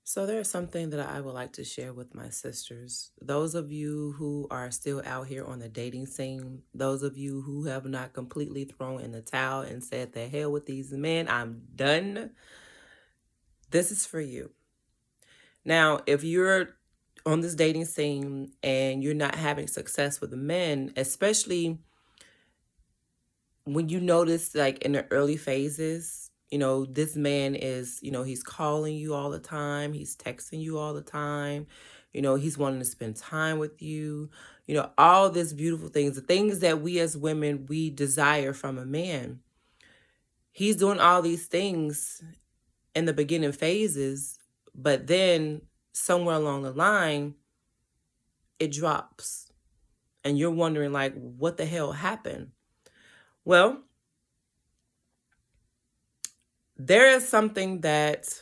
So there's something that I would like to share with my sisters. Those of you who are still out here on the dating scene, those of you who have not completely thrown in the towel and said, the hell with these men, I'm done. This is for you. Now, if you're on this dating scene and you're not having success with the men, especially when you notice like in the early phases, this man is, he's calling you all the time, he's texting you all the time, he's wanting to spend time with you, all these beautiful things, the things that we as women we desire from a man. He's doing all these things in the beginning phases, but then somewhere along the line, it drops. And you're wondering like what the hell happened? Well, there is something that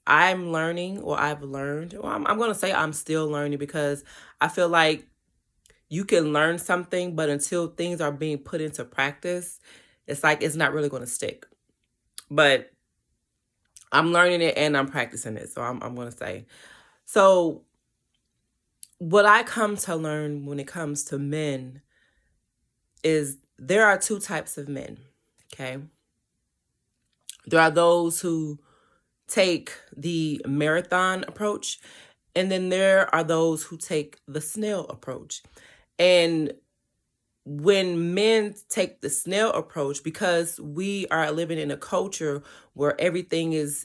I'm learning or I've learned, or I'm going to say I'm still learning because I feel like you can learn something, but until things are being put into practice, it's like it's not really going to stick. But I'm learning it and I'm practicing it. So I'm going to say. So, what I come to learn when it comes to men is there are two types of men. Okay. There are those who take the marathon approach, and then there are those who take the snail approach. And when men take the snail approach, because we are living in a culture where everything is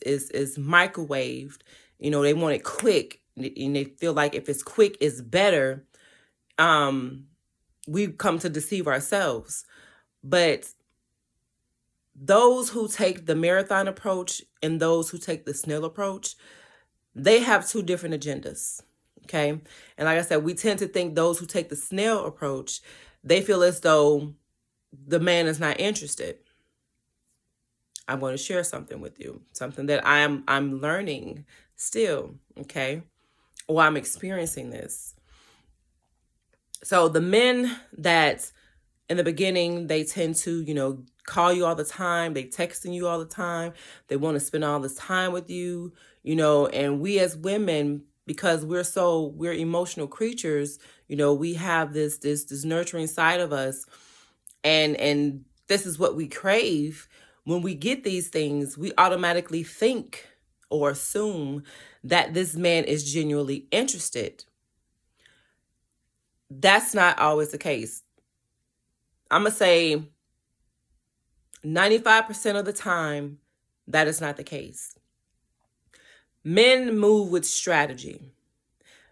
microwaved, they want it quick, and they feel like if it's quick, it's better. We come to deceive ourselves. But those who take the marathon approach and those who take the snail approach, they have two different agendas. Okay. And like I said, we tend to think those who take the snail approach, they feel as though the man is not interested. I'm going to share something with you, something that I'm learning still, okay? Or I'm experiencing this. So the men that in the beginning, they tend to, call you all the time. They texting you all the time. They want to spend all this time with you, and we as women, because we're emotional creatures, we have this nurturing side of us. And this is what we crave. When we get these things, we automatically think or assume that this man is genuinely interested. That's not always the case. I'm going to say 95% of the time, that is not the case. Men move with strategy.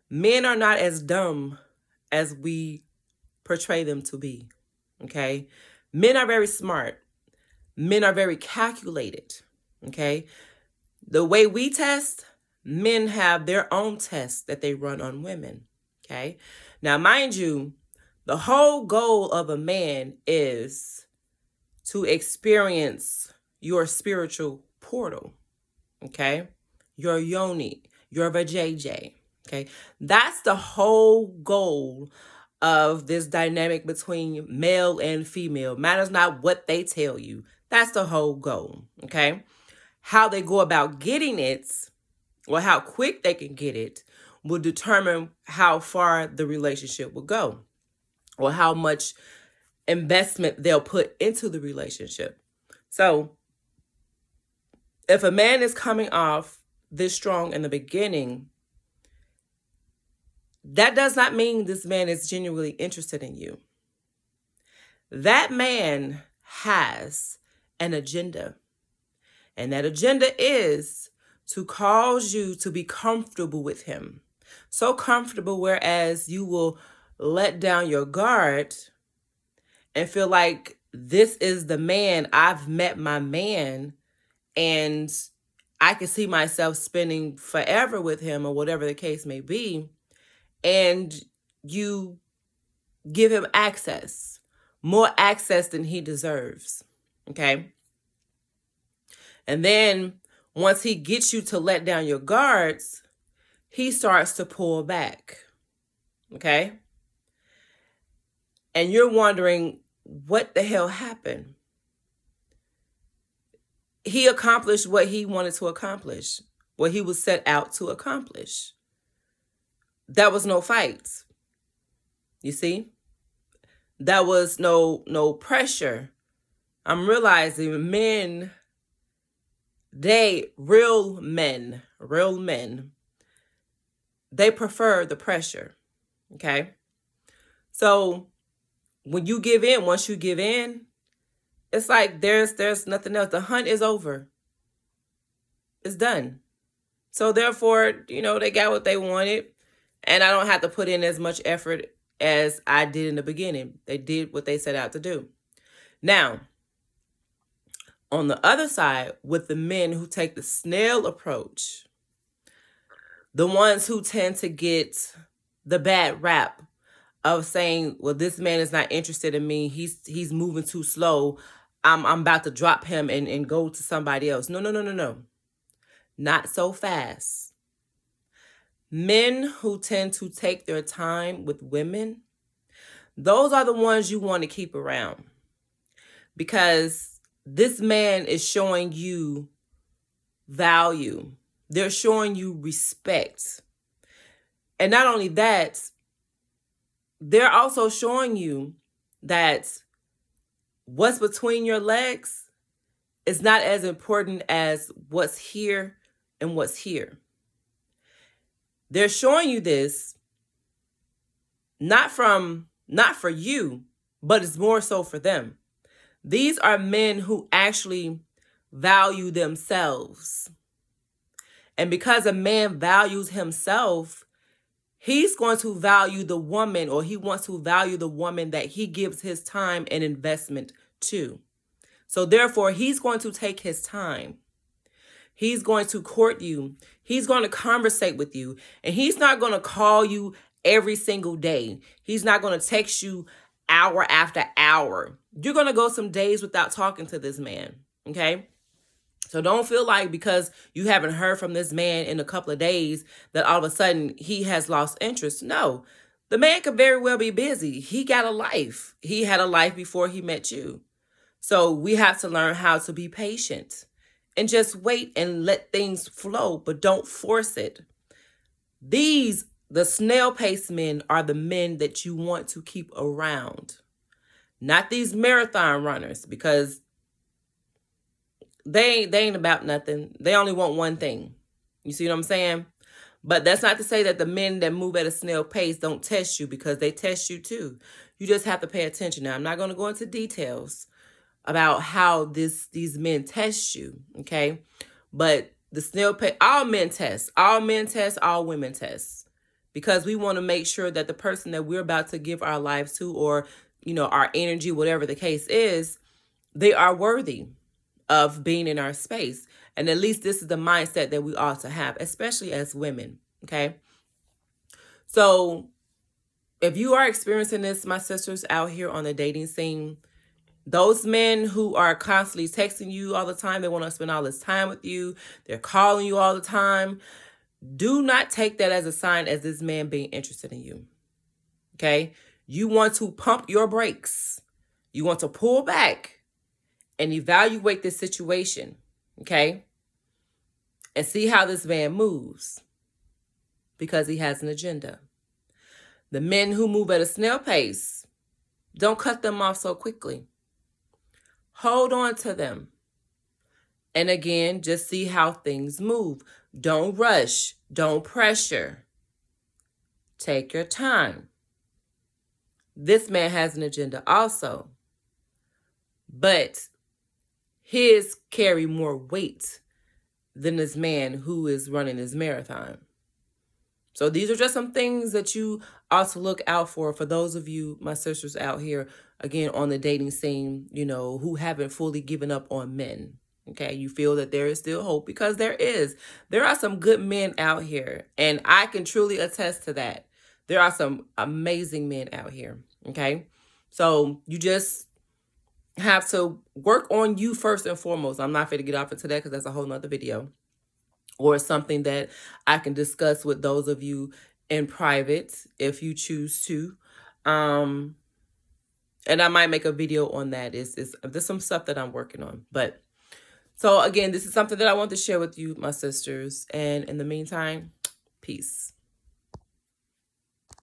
Men are not as dumb as we portray them to be, okay? Men are very smart. Men are very calculated, okay? The way we test, men have their own tests that they run on women, okay? Now, mind you, the whole goal of a man is to experience your spiritual portal, okay? Your yoni, your vajayjay, okay? That's the whole goal of this dynamic between male and female. Matters not what they tell you. That's the whole goal, okay? How they go about getting it, or how quick they can get it, will determine how far the relationship will go, or how much investment they'll put into the relationship. So if a man is coming off this strong in the beginning, that does not mean this man is genuinely interested in you. That man has an agenda. And that agenda is to cause you to be comfortable with him. So comfortable, whereas you will let down your guard and feel like this is the man, I've met my man, and I can see myself spending forever with him, or whatever the case may be. And you give him access, more access than he deserves. Okay. And then once he gets you to let down your guards, he starts to pull back. Okay. And you're wondering, what the hell happened? He accomplished what he wanted to accomplish. what he was set out to accomplish. That was no fights. You see? That was no pressure. I'm realizing real men, they prefer the pressure. Okay? So when you give in, once you give in, it's like there's nothing else. The hunt is over. It's done. So therefore, they got what they wanted, and I don't have to put in as much effort as I did in the beginning. They did what they set out to do. Now, on the other side, with the men who take the snail approach, the ones who tend to get the bad rap of saying, well, this man is not interested in me. He's moving too slow. I'm about to drop him and go to somebody else. No. Not so fast. Men who tend to take their time with women, those are the ones you want to keep around, because this man is showing you value. They're showing you respect. And not only that, they're also showing you that what's between your legs is not as important as what's here and what's here. They're showing you this not for you, but it's more so for them. These are men who actually value themselves. And because a man values himself, he's going to value the woman, or he wants to value the woman that he gives his time and investment to. So therefore, he's going to take his time. He's going to court you. He's going to conversate with you. And he's not going to call you every single day. He's not going to text you hour after hour. You're going to go some days without talking to this man. Okay? So don't feel like because you haven't heard from this man in a couple of days that all of a sudden he has lost interest. No, the man could very well be busy. He got a life. He had a life before he met you. So we have to learn how to be patient and just wait and let things flow, but don't force it. The snail-paced men are the men that you want to keep around, not these marathon runners, because they ain't about nothing. They only want one thing. You see what I'm saying? But that's not to say that the men that move at a snail pace don't test you, because they test you too. You just have to pay attention. Now, I'm not going to go into details about how these men test you, okay? But the snail pace, all men test, all women test, because we want to make sure that the person that we're about to give our lives to, or our energy, whatever the case is, they are worthy of being in our space. And at least this is the mindset that we ought to have, especially as women, okay? So if you are experiencing this, my sisters out here on the dating scene, those men who are constantly texting you all the time, they want to spend all this time with you, they're calling you all the time, do not take that as a sign as this man being interested in you, okay? You want to pump your brakes. You want to pull back and evaluate this situation, okay? And see how this man moves, because he has an agenda. The men who move at a snail pace, don't cut them off so quickly. Hold on to them. And again, just see how things move. Don't rush. Don't pressure. Take your time. This man has an agenda also, but his carry more weight than this man who is running his marathon. So these are just some things that you ought to look out for those of you, my sisters out here, again, on the dating scene, who haven't fully given up on men. Okay, you feel that there is still hope, because there is. There are some good men out here, and I can truly attest to that. There are some amazing men out here, okay? So you just have to work on you first and foremost. I'm not going to get off into that because that's a whole nother video, or something that I can discuss with those of you in private if you choose to. And I might make a video on that. There's some stuff that I'm working on. But So again, this is something that I want to share with you, my sisters. And in the meantime, peace.